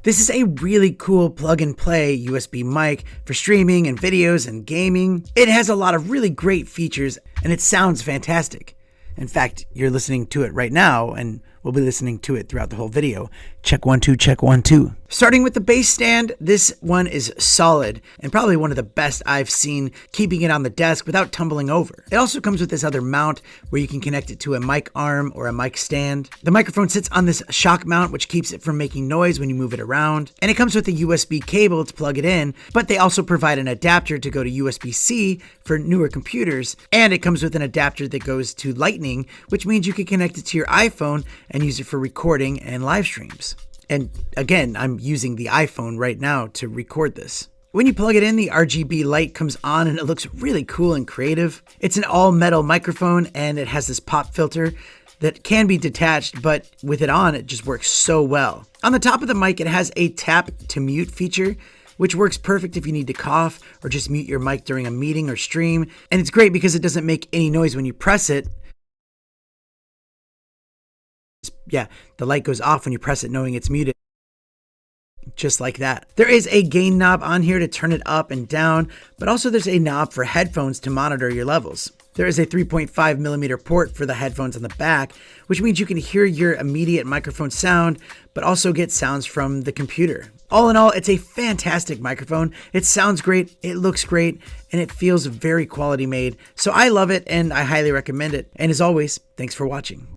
This is a really cool plug-and-play USB mic for streaming and videos and gaming. It has a lot of really great features and it sounds fantastic. In fact, you're listening to it right now and we'll be listening to it throughout the whole video. Check 1 2, check 1 2. Starting with the base stand, this one is solid and probably one of the best I've seen, keeping it on the desk without tumbling over. It also comes with this other mount where you can connect it to a mic arm or a mic stand. The microphone sits on this shock mount which keeps it from making noise when you move it around. And it comes with a USB cable to plug it in, but they also provide an adapter to go to USB-C for newer computers. And it comes with an adapter that goes to Lightning, which means you can connect it to your iPhone and use it for recording and live streams. And again, I'm using the iPhone right now to record this. When you plug it in, the RGB light comes on and it looks really cool and creative. It's an all metal microphone and it has this pop filter that can be detached, but with it on, it just works so well. On the top of the mic, it has a tap to mute feature, which works perfect if you need to cough or just mute your mic during a meeting or stream. And it's great because it doesn't make any noise when you press it. Yeah, the light goes off when you press it knowing it's muted. Just like that. There is a gain knob on here to turn it up and down, but also there's a knob for headphones to monitor your levels. There is a 3.5mm port for the headphones on the back, which means you can hear your immediate microphone sound, but also get sounds from the computer. All in all, it's a fantastic microphone. It sounds great, it looks great, and it feels very quality made. So I love it and I highly recommend it. And as always, thanks for watching.